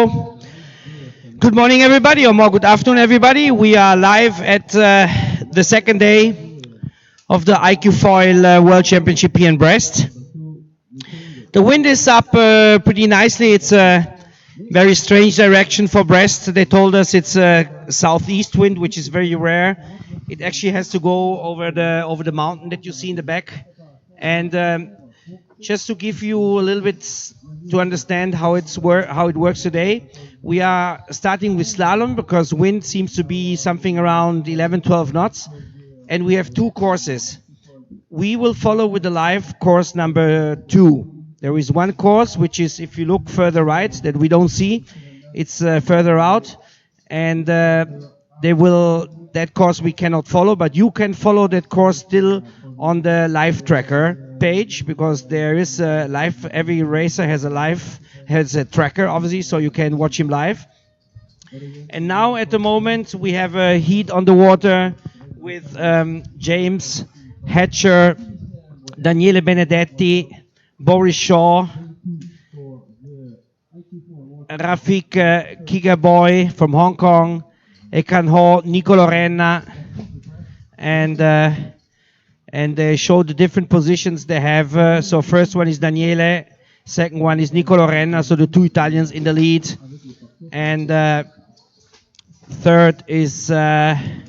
So, good morning, everybody, or more good afternoon, everybody. We are live at the second day of the iQFOiL World Championship here in Brest. The wind is up pretty nicely. It's a very strange direction for Brest. They told us it's a southeast wind, which is very rare. It actually has to go over the mountain that you see in the back. And just to give you a little bit to understand how it works today, we are starting with slalom because wind seems to be something around 11, 12 knots, and we have two courses. We will follow with the live course number 2. There is one course which is, if you look further right, that we don't see. It's further out, and that course we cannot follow, but you can follow that course still on the live tracker page, because there is a live. Every racer has a tracker, obviously, so you can watch him live. And now at the moment we have a heat on the water with James Hatcher, Daniele Benedetti, Boris Shaw, Rafik Kigaboy from Hong Kong, Ekan Ho, Nicolo Renna, and they show the different positions they have. So first one is Daniele, second one is Nicolo Renna, so the two Italians in the lead, and third is Yann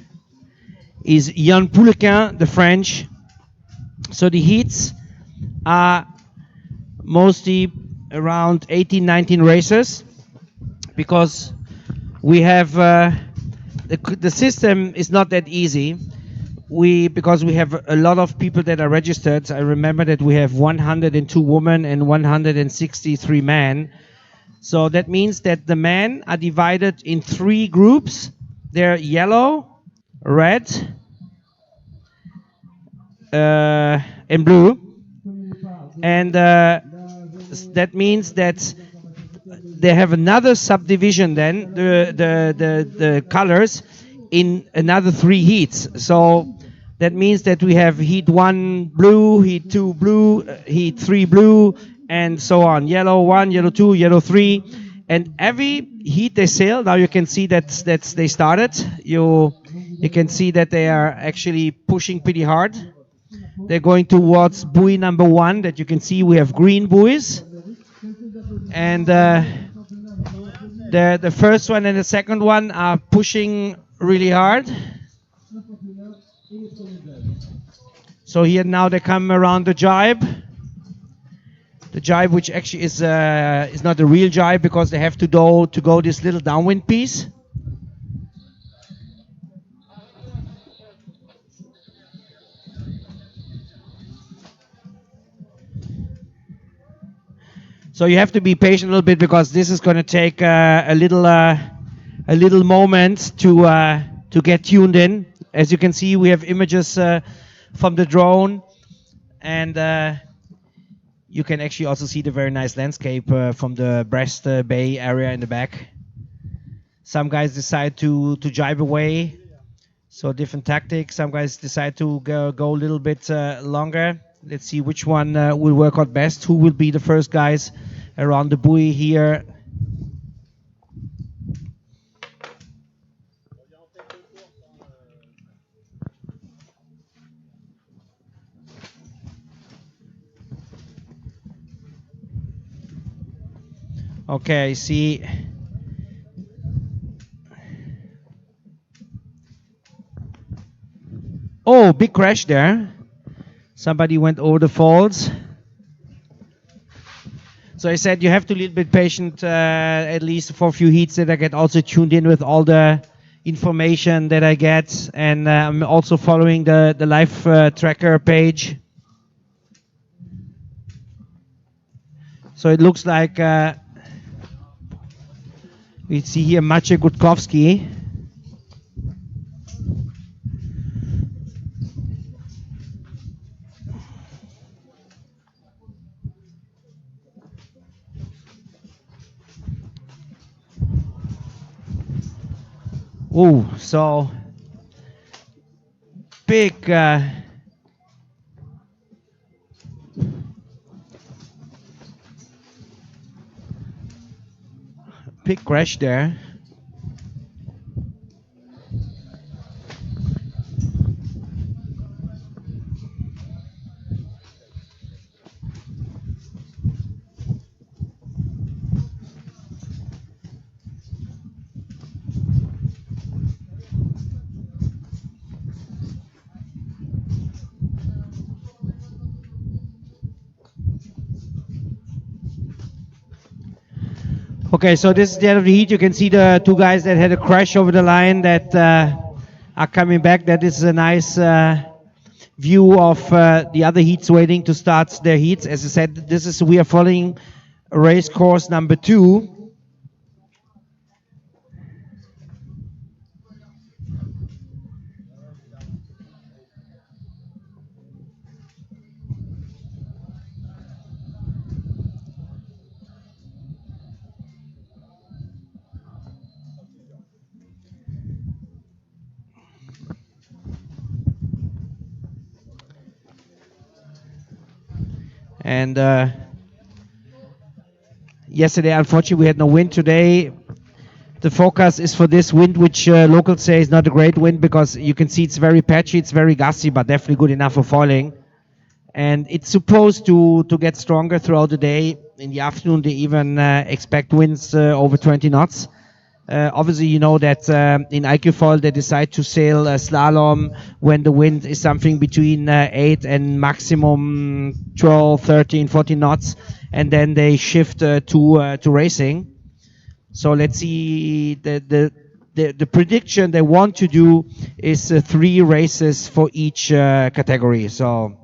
Poulequin, the French. So the heats are mostly around 18, 19 racers, because we have the system is not that easy. Because we have a lot of people that are registered. I remember that we have 102 women and 163 men. So that means that the men are divided in 3 groups. They're yellow, red, and blue. And that means that they have another subdivision then, the colors, in another 3 heats. So that means that we have heat 1 blue, heat 2 blue, heat 3 blue, and so on. Yellow 1, yellow 2, yellow 3. And every heat they sail, now you can see that they started. You can see that they are actually pushing pretty hard. They're going towards buoy number 1, that you can see we have green buoys. And the first one and the second one are pushing really hard. So here now they come around the jibe. The jibe, which actually is not a real jibe, because they have to go this little downwind piece. So you have to be patient a little bit, because this is going to take a little moment to get tuned in. As you can see, we have images from the drone, and you can actually also see the very nice landscape from the Brest Bay area in the back. Some guys decide to jibe away, so different tactics. Some guys decide to go a little bit longer. Let's see which one will work out best. Who will be the first guys around the buoy here? Okay, see. Oh, big crash there. Somebody went over the falls. So I said you have to be a little bit patient, at least for a few heats, that I get also tuned in with all the information that I get. And I'm also following the live tracker page. So it looks like we see here Maciej Gutkowski. Oh, so big big crash there. Okay, so this is the end of the heat. You can see the two guys that had a crash over the line that are coming back. That is a nice view of the other heats waiting to start their heats. As I said, we are following race course number 2. And yesterday, unfortunately, we had no wind. Today, the forecast is for this wind, which locals say is not a great wind because you can see it's very patchy, it's very gusty, but definitely good enough for foiling. And it's supposed to get stronger throughout the day. In the afternoon, they even expect winds over 20 knots. Obviously, you know that in iQFOiL they decide to sail slalom when the wind is something between 8 and maximum 12, 13, 14 knots, and then they shift to racing. So let's see. The prediction they want to do is 3 races for each category. So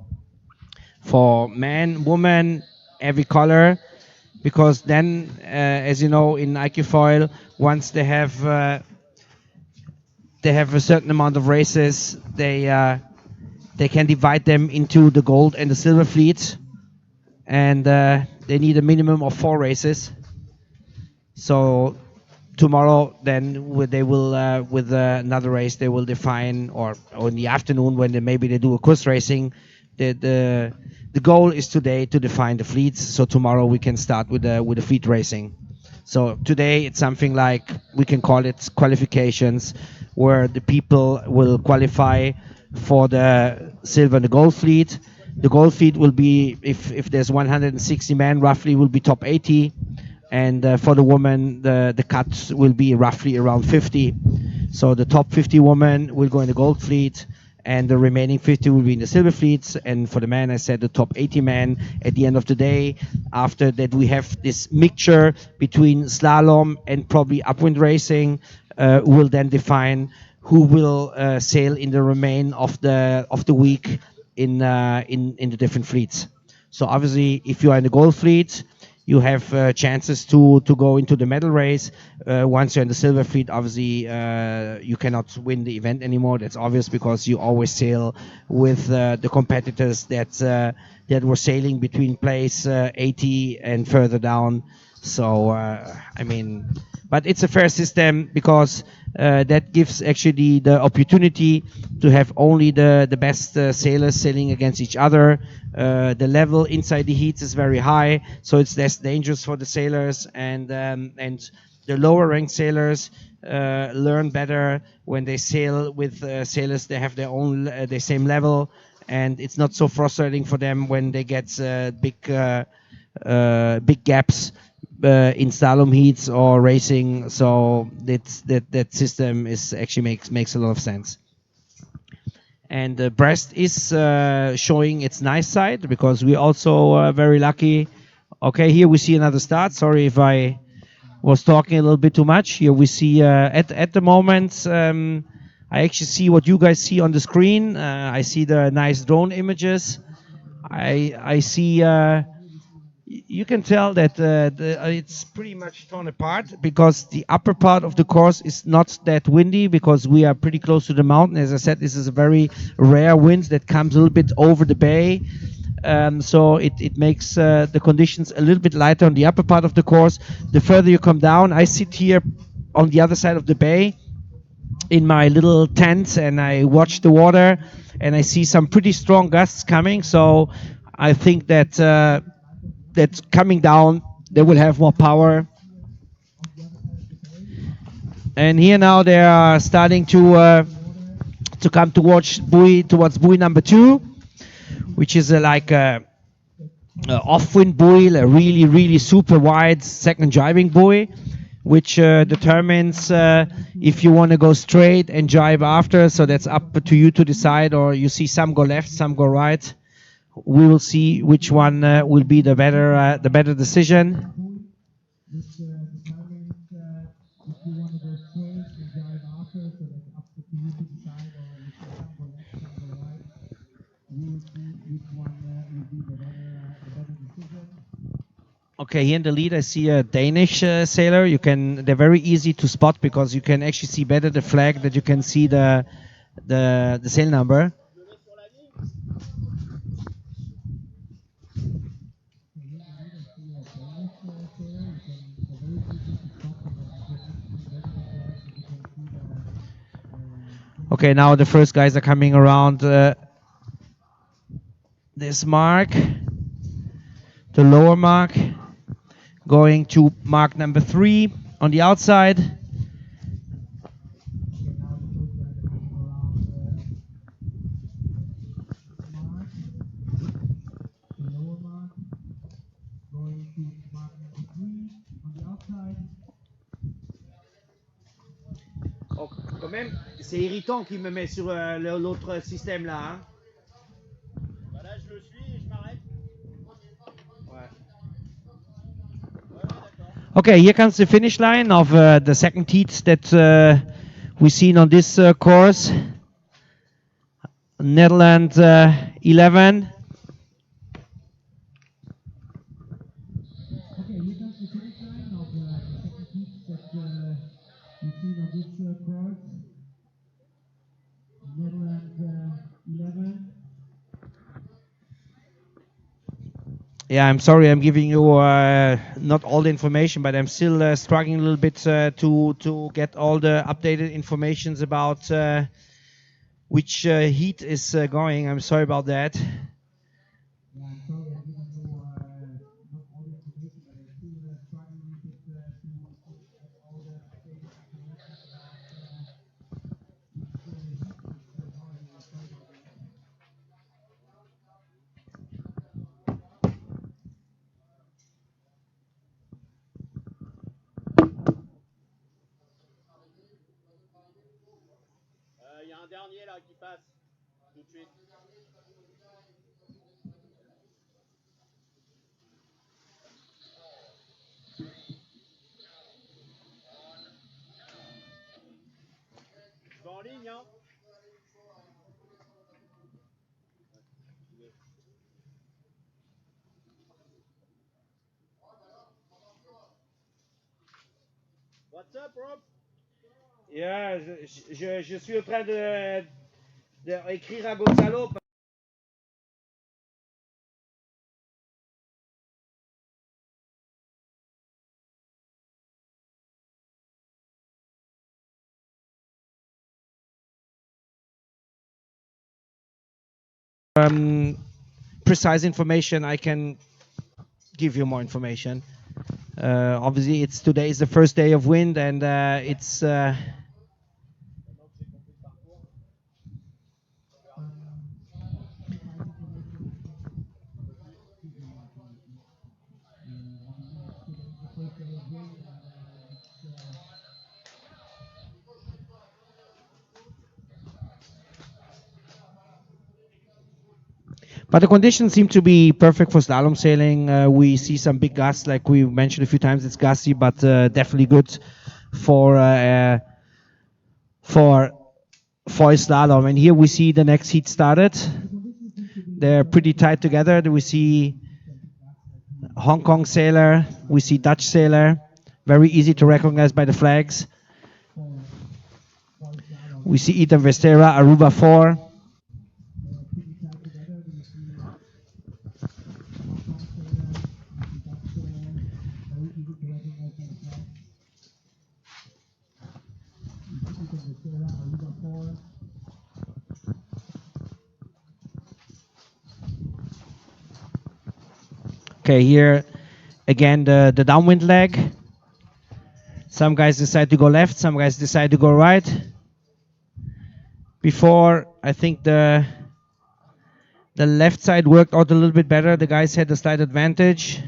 for man, woman, every color, because then, as you know, in iQFOiL, once they have a certain amount of races, they can divide them into the gold and the silver fleet, and they need a minimum of 4 races. So tomorrow, then they will with another race they will define, or in the afternoon when maybe they do a course racing. The goal is today to define the fleets. So tomorrow we can start with the fleet racing. So today it's something like, we can call it qualifications, where the people will qualify for the silver and the gold fleet. The gold fleet will be, if there's 160 men, roughly will be top 80. And for the women, the cut will be roughly around 50. So the top 50 women will go in the gold fleet, and the remaining 50 will be in the silver fleets. And for the men, I said the top 80 men at the end of the day. After that, we have this mixture between slalom and probably upwind racing. Will then define who will sail in the remain of the week in the different fleets. So obviously, if you are in the gold fleet, you have chances to go into the medal race. Once you're in the silver fleet, obviously you cannot win the event anymore. That's obvious, because you always sail with the competitors that were sailing between place 80 and further down. So but it's a fair system, because that gives actually the opportunity to have only the best sailors sailing against each other. The level inside the heats is very high, so it's less dangerous for the sailors, and the lower ranked sailors learn better when they sail with sailors that have their same level, and it's not so frustrating for them when they get big gaps in slalom heats or racing. So that system is actually makes a lot of sense. And Brest is showing its nice side, because we also very lucky. Okay, here we see another start. Sorry if I was talking a little bit too much. Here we see at the moment, I actually see what you guys see on the screen. I see the nice drone images. I see. You can tell that it's pretty much torn apart, because the upper part of the course is not that windy, because we are pretty close to the mountain. As I said, this is a very rare wind that comes a little bit over the bay. So it makes the conditions a little bit lighter on the upper part of the course. The further you come down, I sit here on the other side of the bay in my little tent, and I watch the water, and I see some pretty strong gusts coming. So I think that coming down, they will have more power, And here now they are starting to come towards buoy number 2, which is like a off-wind buoy, a really super wide second driving buoy, which determines if you want to go straight and drive after. So that's up to you to decide, or you see some go left, some go right. We will see which one will be the better decision. Okay, here in the lead I see a Danish sailor. They're very easy to spot because you can actually see better the flag that you can see the sail number. Okay, now the first guys are coming around this mark, the lower mark, going to mark number 3 on the outside. Oh, quand même, c'est irritant qu'il me met sur l'autre système là. Hein. Voilà, je le suis et je m'arrête. Ouais. Okay, here comes the finish line of the second heat that we've seen on this course. Netherlands 11. Yeah, I'm sorry, I'm giving you not all the information, but I'm still struggling a little bit to get all the updated informations about which heat is going. I'm sorry about that. Il y a un dernier là qui passe tout de suite. Je vais en ligne, hein. What's up, Rob? Yeah, je suis en train de écrire à Gonzalo. Precise information, I can give you more information. Obviously, today is the first day of wind, and it's. But the conditions seem to be perfect for slalom sailing. We see some big gusts, like we mentioned a few times. It's gusty, but definitely good for foil slalom. And here we see the next heat started. They're pretty tight together. We see Hong Kong sailor. We see Dutch sailor. Very easy to recognize by the flags. We see Ethan Vestera, Aruba 4. Okay, here again the downwind leg. Some guys decide to go left, some guys decide to go right. Before, I think the left side worked out a little bit better. The guys had a slight advantage.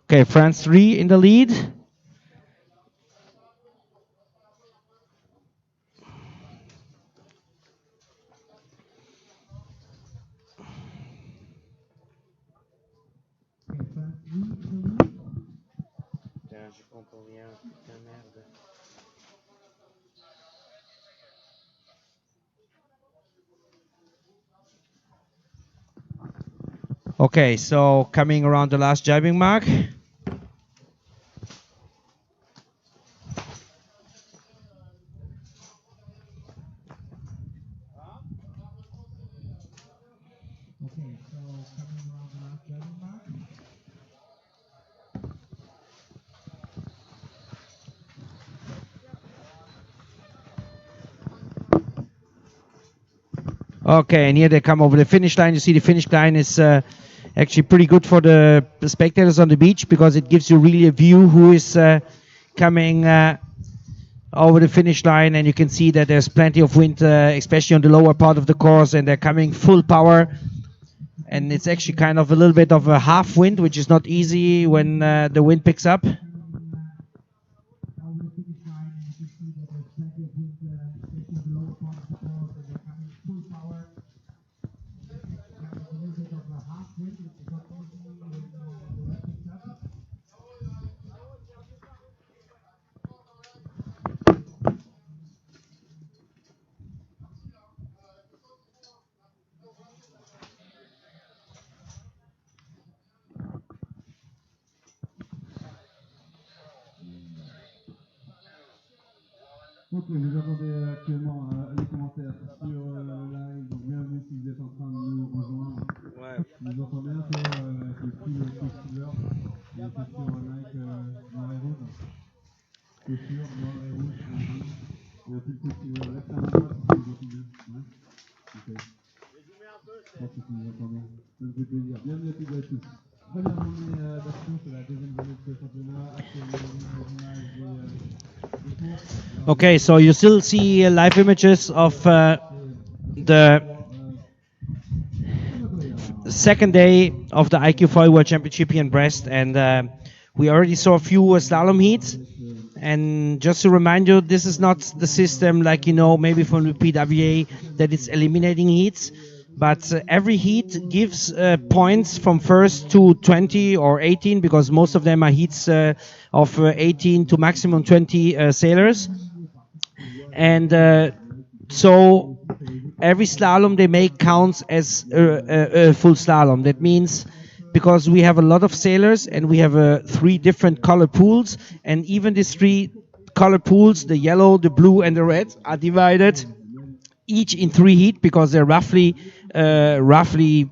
Okay, France 3 in the lead. Okay, so coming around the last jabbing mark. Okay, and here they come over the finish line. You see the finish line is actually pretty good for the spectators on the beach because it gives you really a view who is coming over the finish line, and you can see that there's plenty of wind, especially on the lower part of the course, and they're coming full power. And it's actually kind of a little bit of a half wind, which is not easy when the wind picks up. Ok, vous attendez actuellement les commentaires sur le live, donc bienvenue si vous êtes en train de nous rejoindre. Ouais. Nous entend bien, c'est plus le festival, il était sur Nike noir et rouge. Chaussures noir et rouge, il y a plus le festival, reste à ma droite si vous entendez bien. Ouais. Ok. Je pense que tu nous entends bien. Ça me fait plaisir. Bienvenue à toutes et à tous. Première journée d'action, c'est la deuxième journée de ce championnat. Actuellement, l'image des courses. Okay, so you still see live images of the second day of the iQFOiL World Championship here in Brest, and we already saw a few slalom heats. And just to remind you, this is not the system like you know maybe from the PWA that it's eliminating heats, but every heat gives points from first to 20 or 18 because most of them are heats of 18 to maximum 20 sailors. And so every slalom they make counts as a full slalom. That means because we have a lot of sailors and we have 3 different color pools, and even these 3 color pools, the yellow, the blue, and the red, are divided each in 3 heat because they're roughly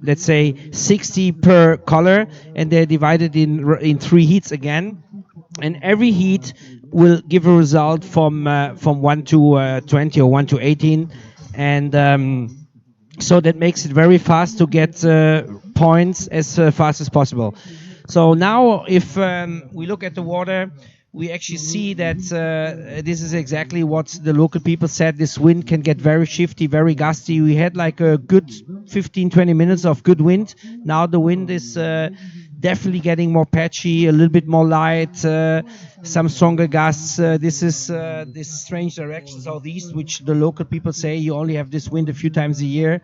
let's say 60 per color, and they're divided in 3 heats again. And every heat will give a result from 1 to 20 or 1 to 18, and so that makes it very fast to get points as fast as possible. So now if we look at the water, we actually see that this is exactly what the local people said. This wind can get very shifty, very gusty. We had like a good 15-20 minutes of good wind. Now the wind is definitely getting more patchy, a little bit more light, some stronger gusts. This is this strange direction southeast, which the local people say you only have this wind a few times a year.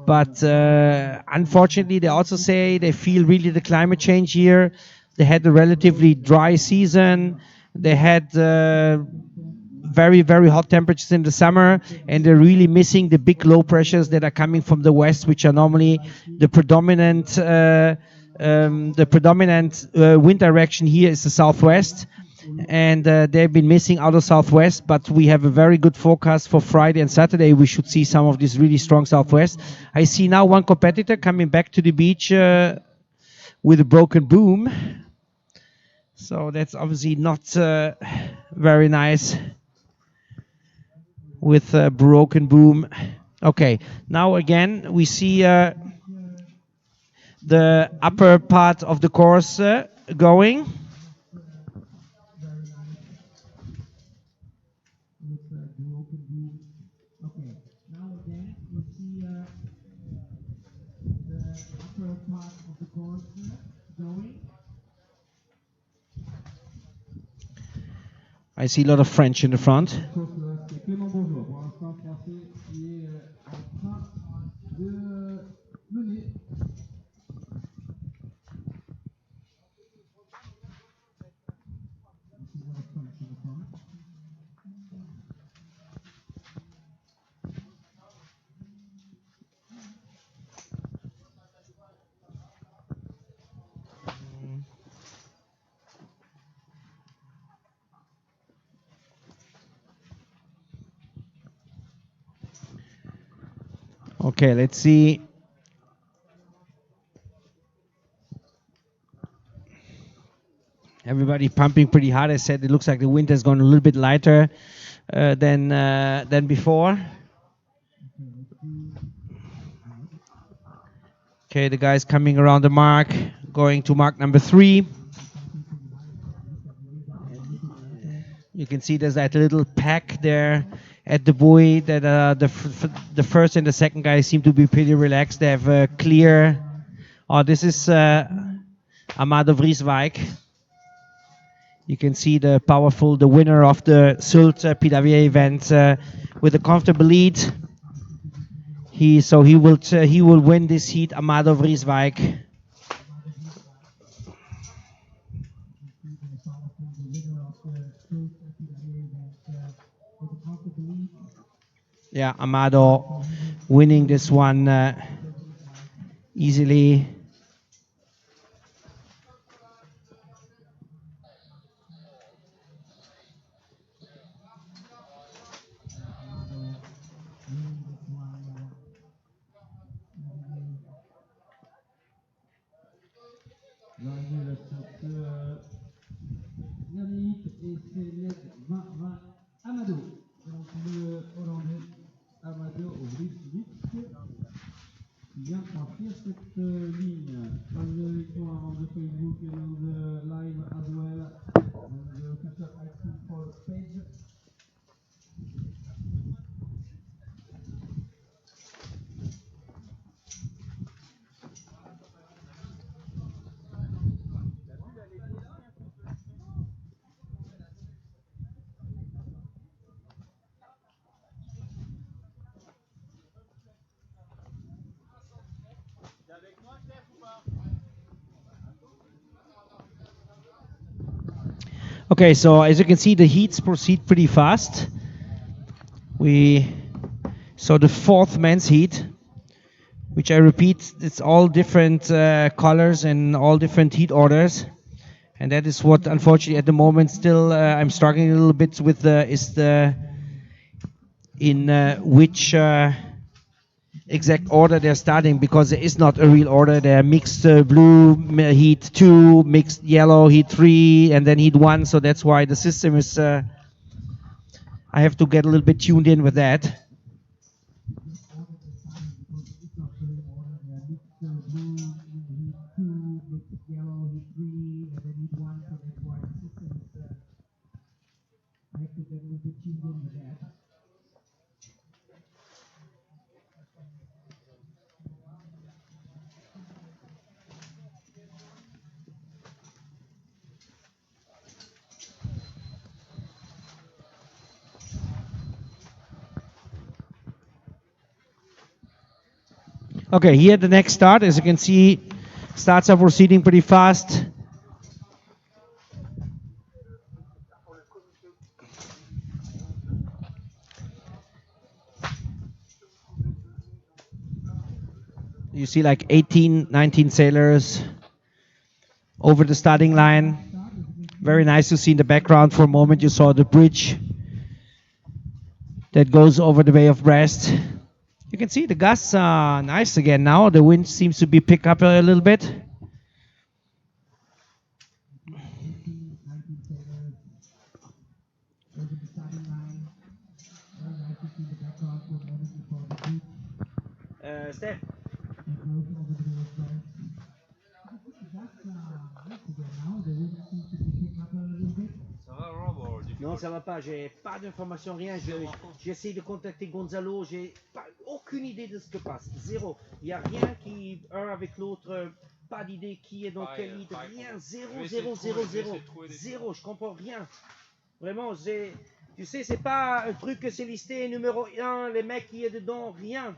But unfortunately, they also say they feel really the climate change here. They had a relatively dry season. They had very, very hot temperatures in the summer, and they're really missing the big low pressures that are coming from the west, which are normally the predominant wind direction here is the southwest, and they've been missing out of southwest. But we have a very good forecast for Friday and Saturday. We should see some of this really strong southwest. I see now one competitor coming back to the beach with a broken boom, so that's obviously not very nice with a broken boom. Okay, now again we see the upper part of the course going. Okay, now again we see the upper part of the course going. I see a lot of French in the front. C'est Clément Bourgeois, pour l'instant français, qui est en train de mener. Okay, let's see. Everybody pumping pretty hard. I said it looks like the wind has gone a little bit lighter than before. Okay, the guy's coming around the mark, going to mark number 3. You can see there's that little pack there at the buoy that the first and the second guy seem to be pretty relaxed. They have a clear. Oh, this is Amado Vrieswijk. You can see the winner of the Sult PWA event with a comfortable lead. He will win this heat, Amado Vrieswijk. Yeah, Amado winning this one easily. L'arrivée la suite Yannick et c'est l'aide 20-20 Amado. Donc le Hollandais Amado Vrieswijk qui vient franchir cette ligne. Salut on the Facebook and on the live as well on the official iQFOiL page. Okay, so as you can see, the heats proceed pretty fast. So the 4th men's heat, which I repeat, it's all different colors and all different heat orders. And that is what, unfortunately, at the moment, still I'm struggling a little bit with which exact order they're starting, because there is not a real order. They're mixed blue heat 2, mixed yellow heat 3, and then heat 1. So that's why the system is. I have to get a little bit tuned in with that. Okay, here the next start, as you can see, starts are proceeding pretty fast. You see like 18, 19 sailors over the starting line. Very nice to see in the background. For a moment you saw the bridge that goes over the Bay of Brest. You can see the gusts are nice again now. The wind seems to be pick up a little bit. Steph. Non, ça va pas. J'ai pas d'informations, rien. J'essaie de contacter Gonzalo. J'ai aucune idée de ce que passe. Zéro. Il n'y a rien qui, un avec l'autre, pas d'idée qui est dans quel lead. Rien. Zéro, zéro, zéro, zéro. Zéro. Je comprends rien. Vraiment, tu sais, c'est pas un truc que c'est listé numéro 1, les mecs qui est dedans, rien.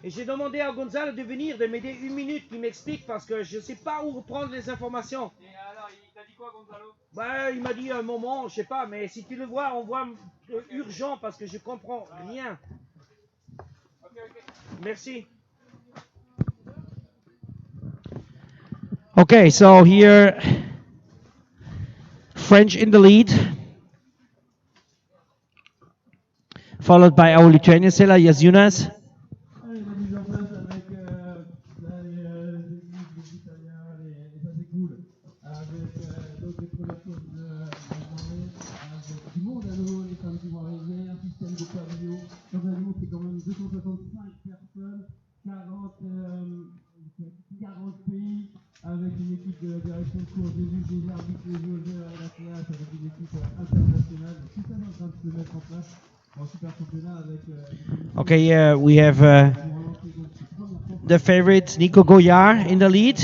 Et j'ai demandé à Gonzalo de venir, de m'aider une minute, qu'il m'explique parce que je sais pas où prendre les informations. Et alors, il t'a dit quoi, Gonzalo? Bah, il m'a dit un moment, je sais pas, mais si tu le vois, on voit urgent parce que je comprends rien. Ok. Merci. Okay, so here, French in the lead, followed by our Lithuanian sailor, Jonas. La mise en place avec les équipes, les Italiens, et ça c'est cool. Avec donc les premières choses de la journée, avec du monde à l'eau, les femmes qui vont arriver, un système de pavillons. Dans un monde, c'est quand même 265 personnes, 40 pays, avec une équipe de la direction de cours des vues, des arbitres, des joueurs et la classe, avec une équipe internationale. Tout ça est en train de se mettre en place. Okay, we have the favorite Nico Goyard in the lead.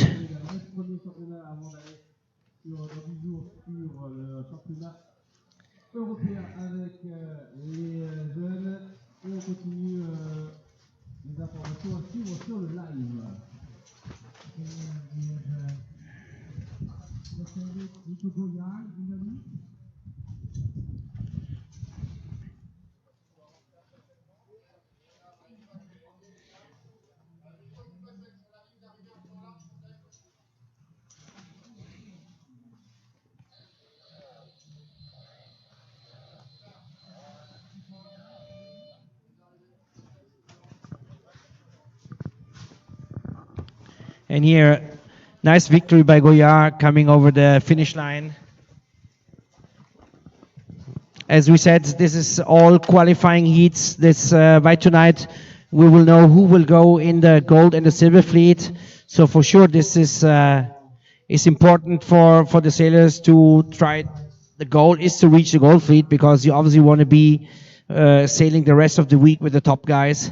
Européen avec les jeunes et on continue les informations à suivre sur le live. Nico Goyard, vous avez dit? And here, nice victory by Goyard coming over the finish line. As we said, this is all qualifying heats. This by tonight, we will know who will go in the gold and the silver fleet. So for sure, this is important for the sailors to try. The goal is to reach the gold fleet because you obviously want to be sailing the rest of the week with the top guys.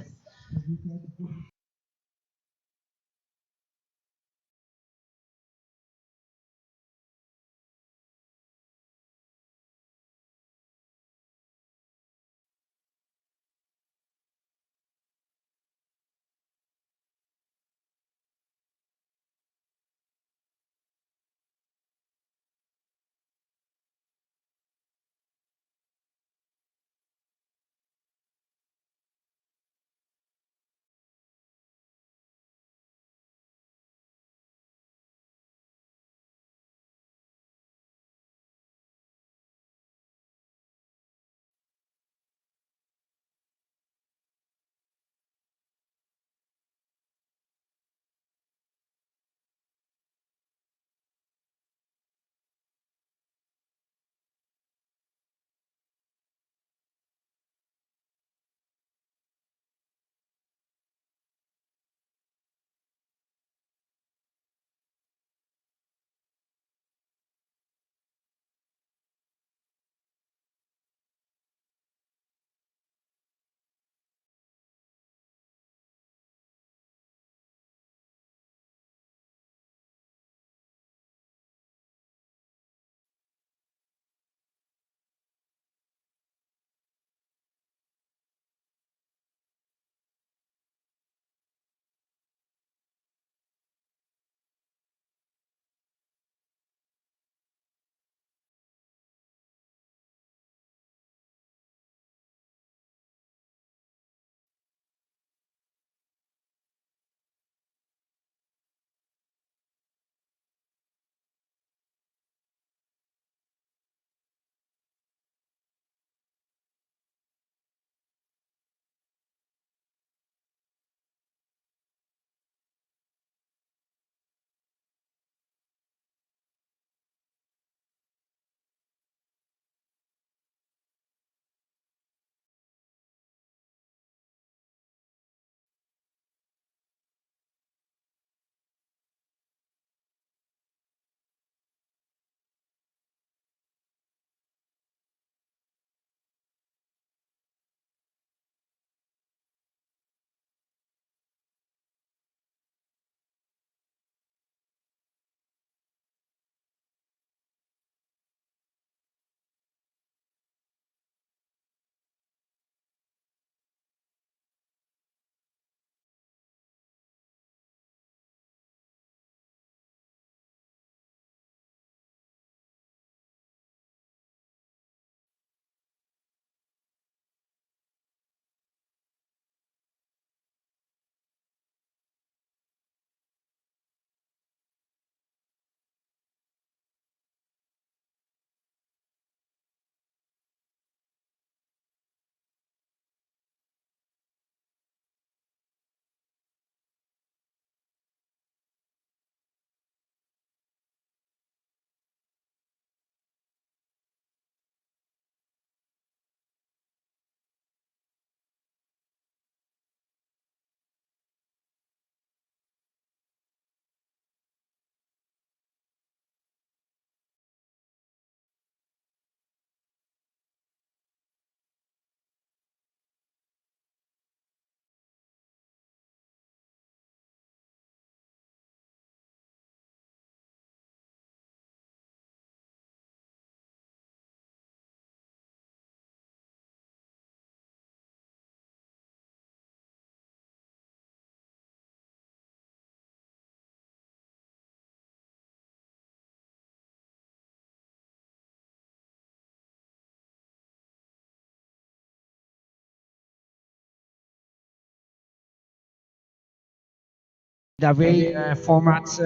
Dave formats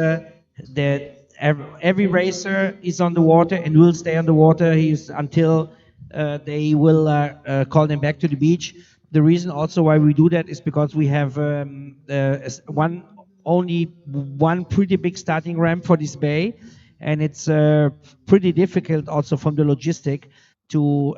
that every racer is on the water and will stay on the water until they will call them back to the beach. The reason also why we do that is because we have only one pretty big starting ramp for this bay, and it's pretty difficult also from the logistic to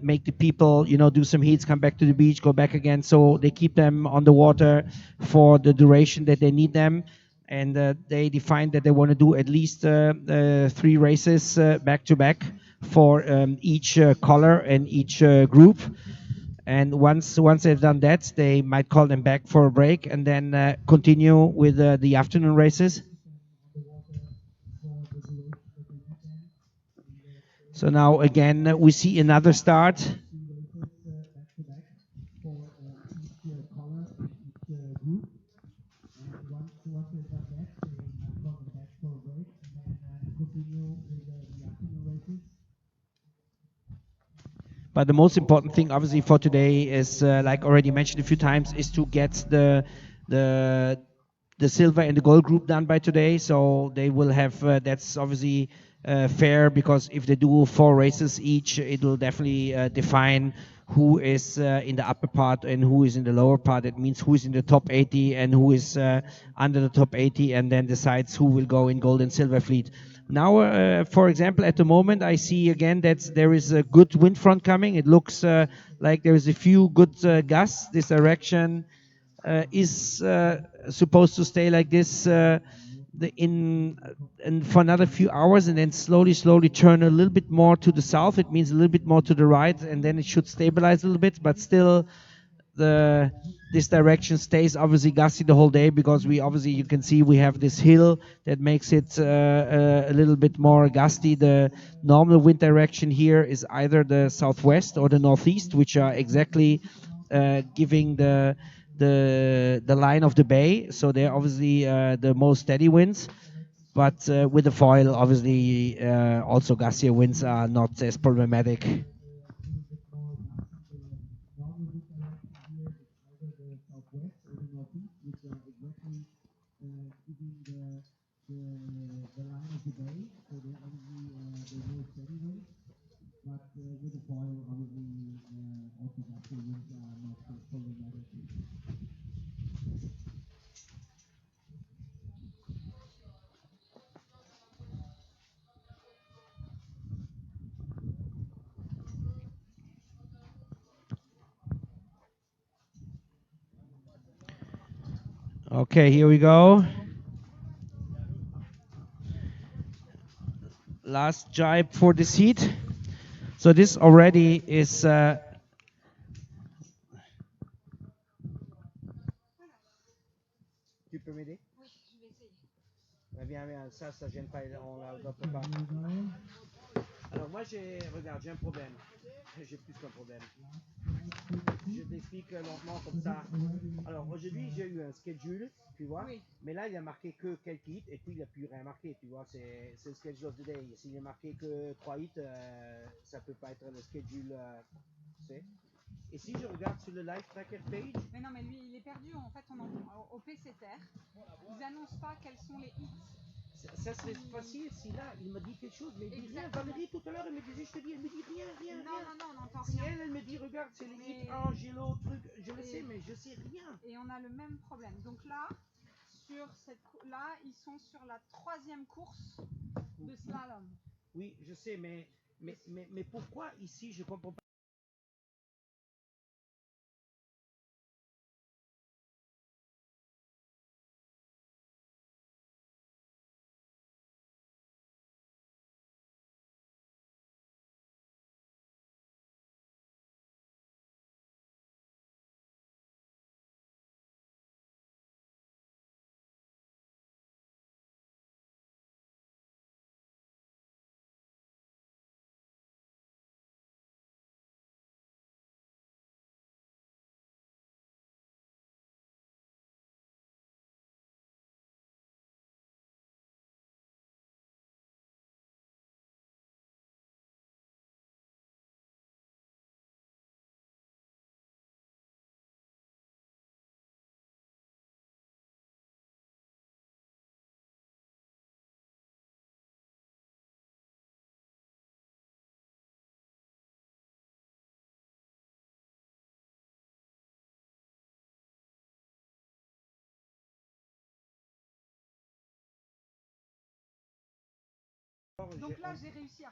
make the people, do some heats, come back to the beach, go back again. So they keep them on the water for the duration that they need them, and they define that they want to do at least 3 races back to back for each color and each group. And once they've done that, they might call them back for a break and then continue with the afternoon races. So now again we see another start. But the most important thing, obviously, for today is, like already mentioned a few times, is to get the the silver and the gold group done by today. So they will have that's obviously fair, because if they do 4 races each, it will definitely define who is in the upper part and who is in the lower part. It means who is in the top 80 and who is under the top 80, and then decides who will go in gold and silver fleet. Now, for example, at the moment, I see again that there is a good wind front coming. It looks like there is a few good gusts. This direction is supposed to stay like this in for another few hours, and then slowly turn a little bit more to the south. It means a little bit more to the right, and then it should stabilize a little bit. But still, this direction stays obviously gusty the whole day, because you can see we have this hill that makes it a little bit more gusty. The normal wind direction here is either the southwest or the northeast, which are exactly giving the line of the bay. So they're obviously the most steady winds. But with the foil, obviously, also gustier winds are not as problematic. Okay, here we go. Last jibe for this heat. So this already is. Tu peux m'aider? Oui, je vais essayer. Viens, ça gêne pas, on la doit pas. Alors moi regarde, j'ai un problème. J'ai plus qu'un problème. Je t'explique lentement comme ça. Alors aujourd'hui j'ai eu un schedule, tu vois, oui. Mais là il a marqué que quelques hits et puis il n'a plus rien marqué, tu vois, c'est le schedule of the day. S'il est marqué que 3 hits, ça peut pas être le schedule, tu sais. Et si je regarde sur le live tracker page. Mais non, mais lui il est perdu en fait, au PC Terre. Ils annoncent pas quels sont les hits. Ça serait facile si là il me dit quelque chose, mais il dit rien. Valérie tout à l'heure elle me disait, je te dis, elle me dit rien. Non, on n'entend si rien. Elle me dit, regarde, c'est les hits Angelo, truc, je le sais, mais je sais rien. Et on a le même problème. Donc là, là, ils sont sur la 3e course de slalom. Oui, je sais, mais pourquoi ici je comprends pas. Donc là, j'ai réussi à...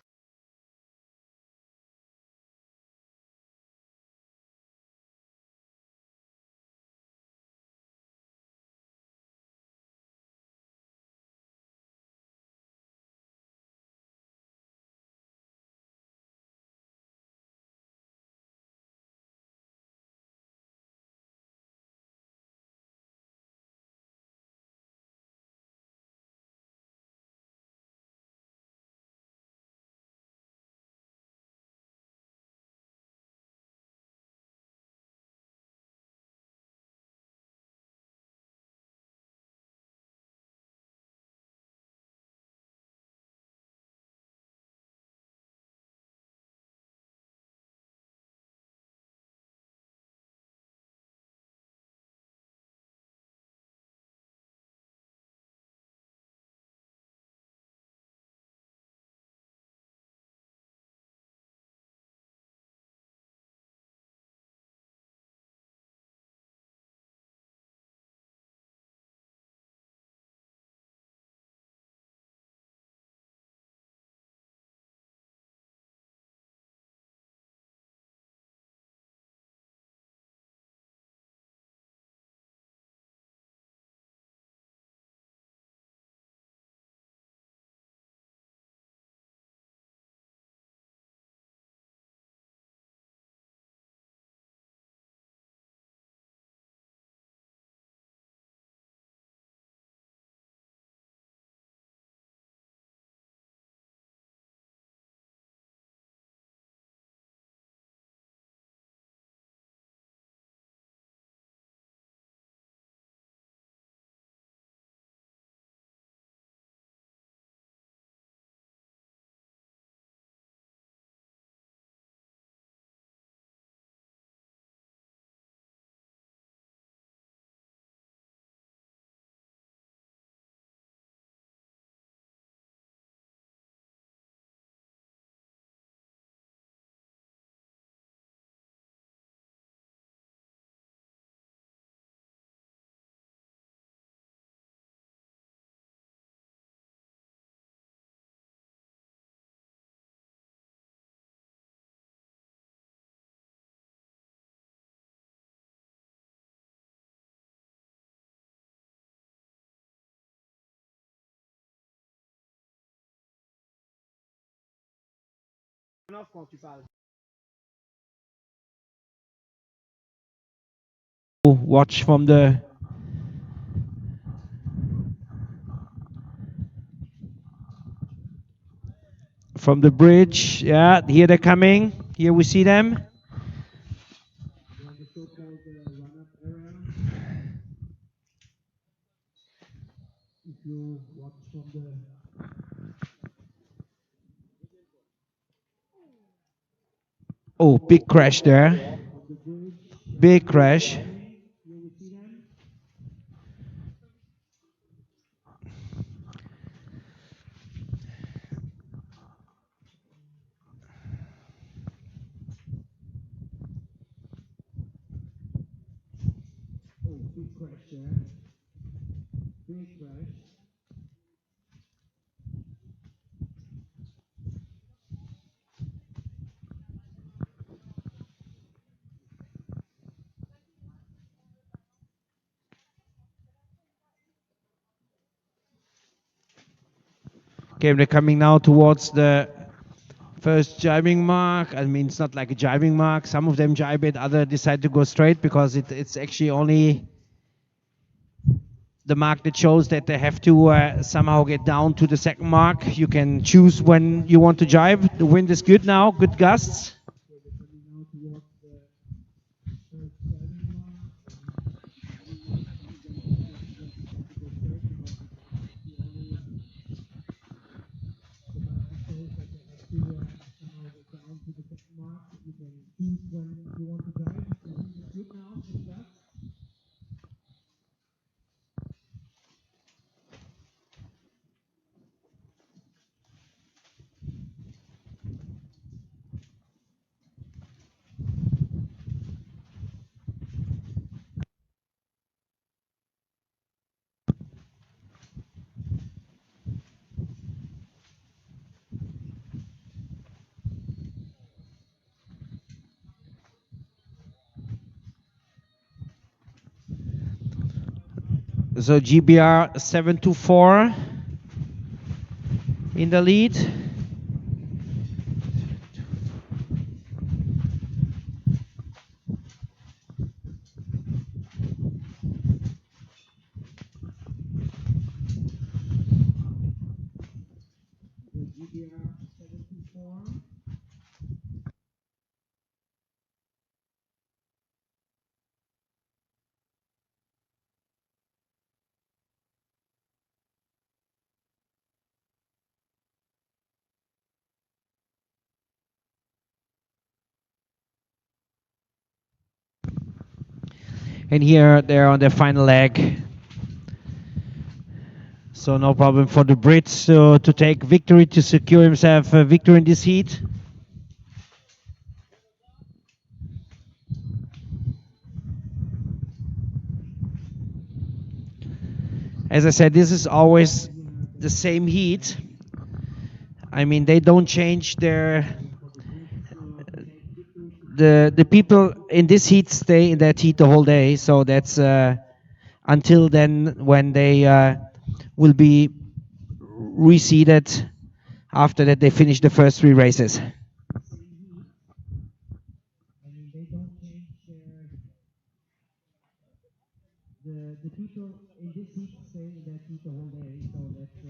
Quand tu parles. Watch from the bridge. Yeah, here they're coming. Here we see them. We're on the so-called run-up area. If you watch from the Oh, big crash there. bridge, Big crash. here we see them. Oh, big crash there. Big crash. Okay, they're coming now towards the first jibing mark. I mean, it's not like a jibing mark. Some of them jibe it, others decide to go straight because it's actually only the mark that shows that they have to somehow get down to the second mark. You can choose when you want to jibe. The wind is good now, good gusts. So they're coming now towards the first driving mark. Some of them just decide to go straight because it's actually only the mark that shows that they have to somehow get down to the second mark. You can choose when you want to drive. The wind is good now for the gusts. So GBR 724 in the lead. And here they're on their final leg. So no problem for the Brits to take victory, to secure himself a victory in this heat. As I said, this is always the same heat. I mean, they don't change the people in this heat stay in that heat the whole day. So that's until then when they will be reseeded. After that, they finish the first 3 races. The people in this heat stay in that heat the whole day. So that's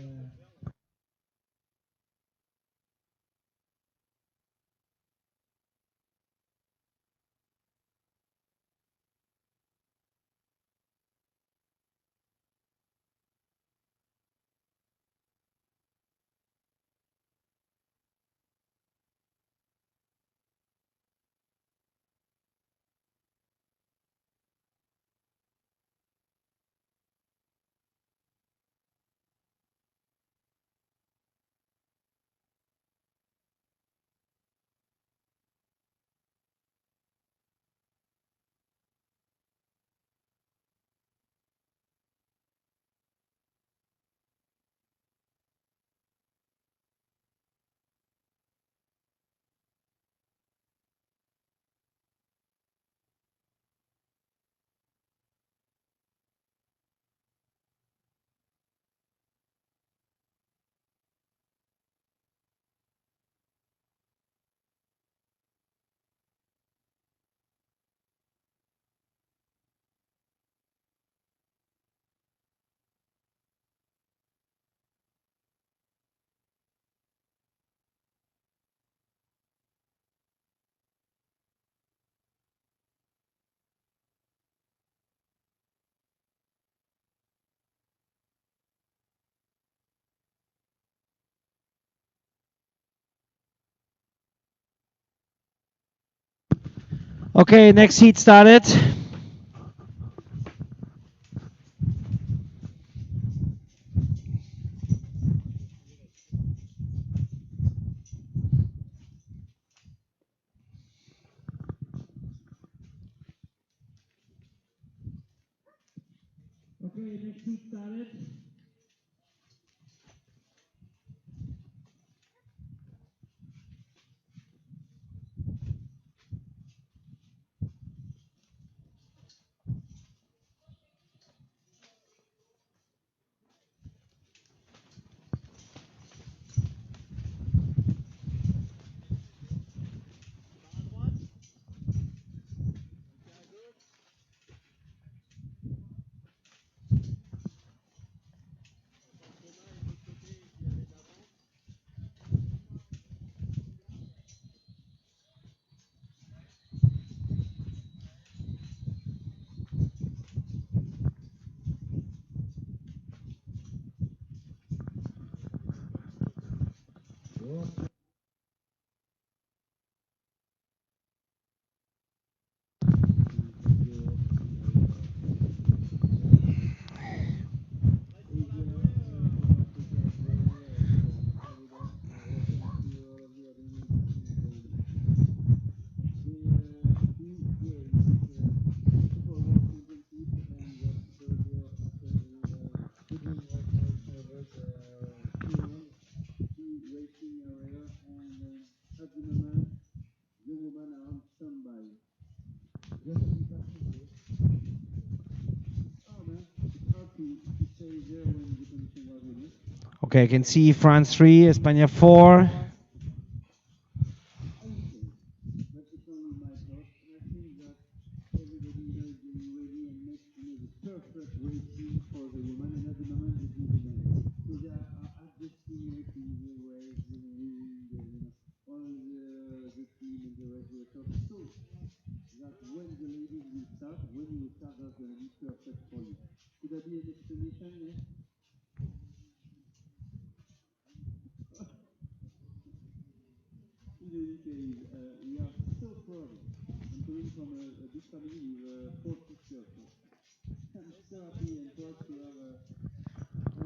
okay. Next heat started. Okay, next heat started. Okay, I can see France 3, España 4.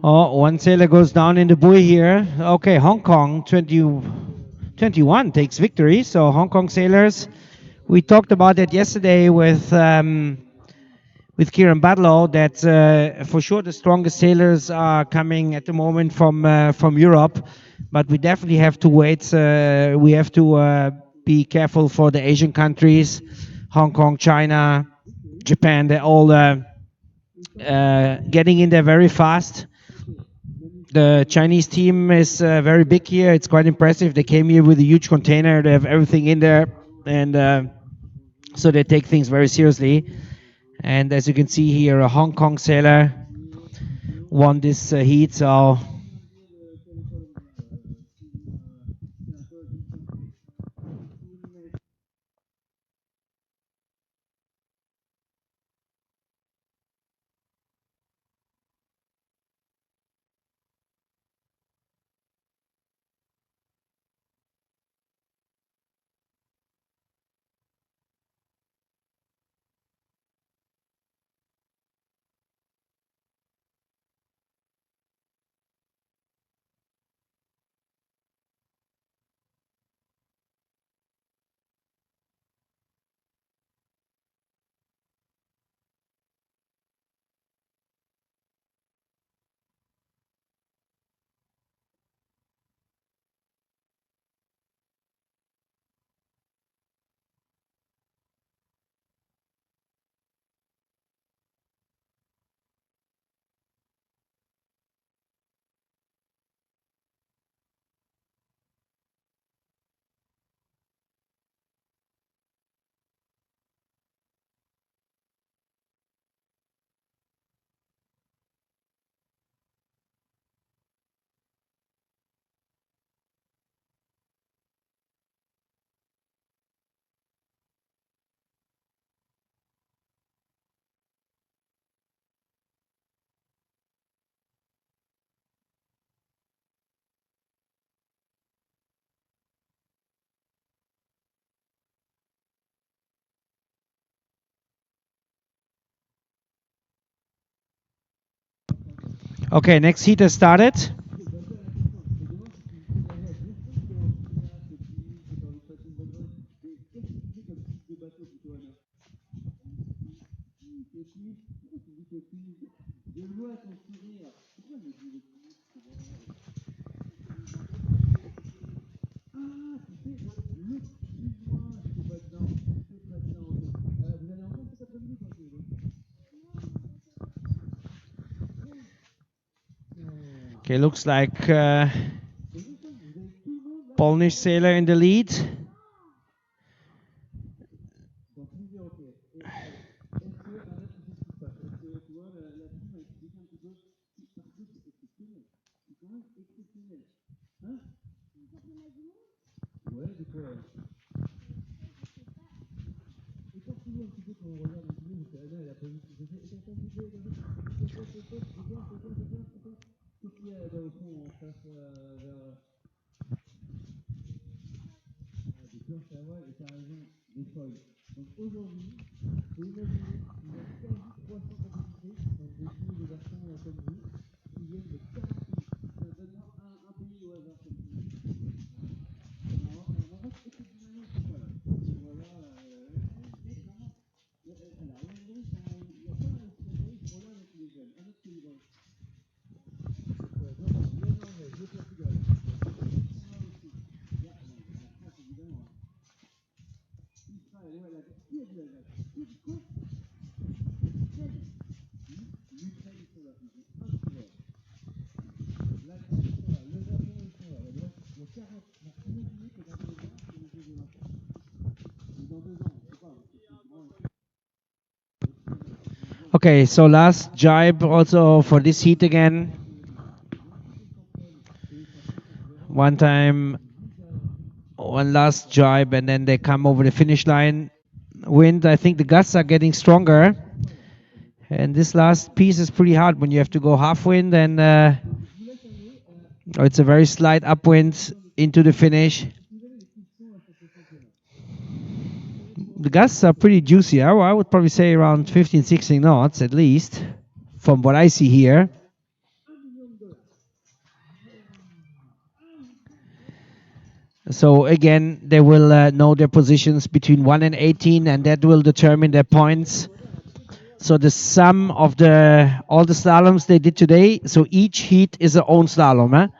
Oh, one sailor goes down in the buoy here. Okay, Hong Kong 21 takes victory. So Hong Kong sailors, we talked about that yesterday with Kieran Badlow that for sure the strongest sailors are coming at the moment from Europe, but we definitely have to wait. We have to be careful for the Asian countries, Hong Kong, China, Japan. They're all getting in there very fast. The Chinese team is very big here. It's quite impressive. They came here with a huge container. They have everything in there, and so they take things very seriously. And as you can see here, a Hong Kong sailor won this heat. So okay, next heat has started. Okay, looks like Polnish sailor in the lead. Okay, so last jibe also for this heat again. One time, one last jibe, and then they come over the finish line. Wind, I think the gusts are getting stronger. And this last piece is pretty hard when you have to go half wind and it's a very slight upwind into the finish. The gusts are pretty juicy. I would probably say around 15, 16 knots at least, from what I see here. So again, they will know their positions between 1 and 18, and that will determine their points. So the sum of all the slaloms they did today, so each heat is their own slalom.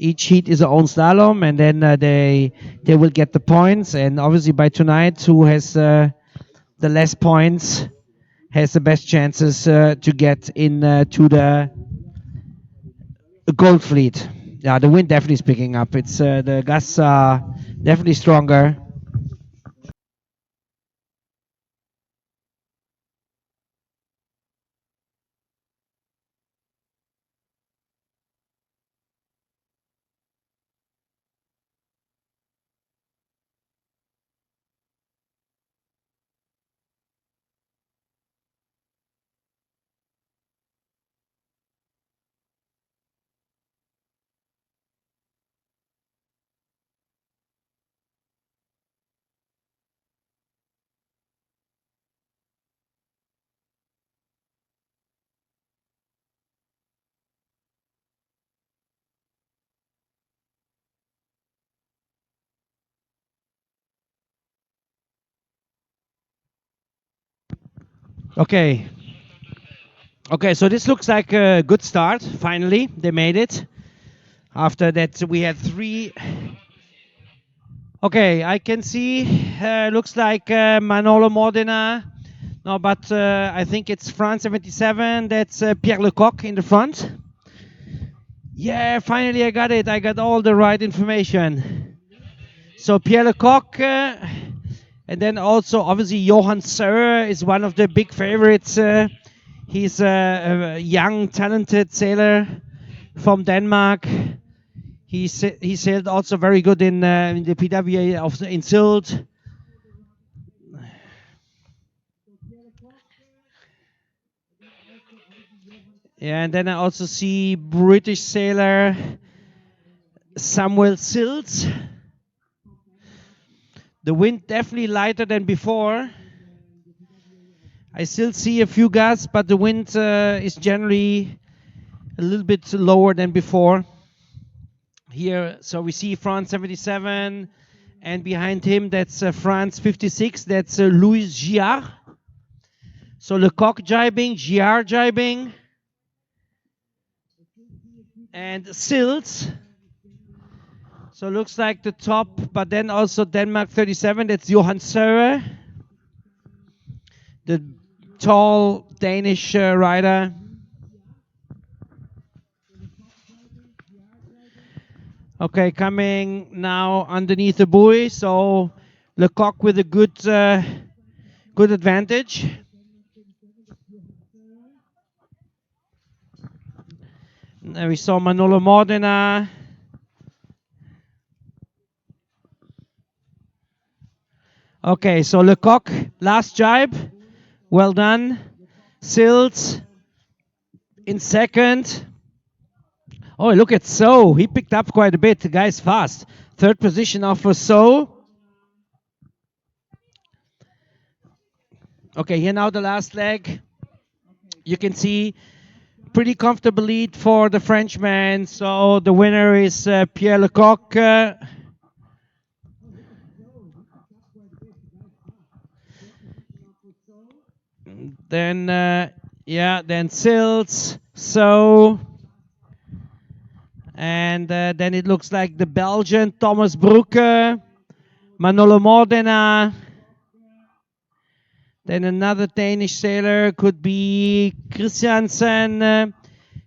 Each heat is their own slalom, and then they will get the points. And obviously by tonight, who has the less points has the best chances to get in to the gold fleet. Yeah, the wind definitely is picking up. It's the gusts are definitely stronger. Okay. Okay, so this looks like a good start. Finally, they made it. After that, we had 3. Okay, I can see. Looks like Manolo Modena. No, but I think it's France 77. That's Pierre Lecoq in the front. Yeah, finally I got it. I got all the right information. So Pierre Lecoq, and then also obviously Johan Sører is one of the big favorites. He's a young, talented sailor from Denmark. He sailed also very good in the PWA in Sylt. Yeah, and then I also see British sailor Samuel Sills. The wind definitely lighter than before. I still see a few gusts, but the wind is generally a little bit lower than before. Here, so we see France 77, and behind him that's France 56. That's Louis Giard. So Lecoq jibing, Giard jibing, and Sills. So looks like the top, but then also Denmark 37. That's Johan Sører, the tall Danish rider. Okay, coming now underneath the buoy. So Lecoq with a good advantage. And we saw Manolo Modena. Okay, so Lecoq, last jibe. Well done. Sills in second. Oh, look at So. He picked up quite a bit. The guy's fast. Third position now for So. Okay, here now the last leg. You can see pretty comfortable lead for the Frenchman. So the winner is Pierre Lecoq. Then, then Sills, So. And then it looks like the Belgian Thomas Broeke, Manolo Modena. Then another Danish sailor could be Christiansen.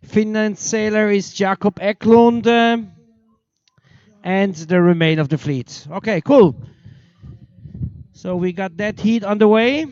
Finland sailor is Jakob Eklund. And the remain of the fleet. Okay, cool. So we got that heat on the way.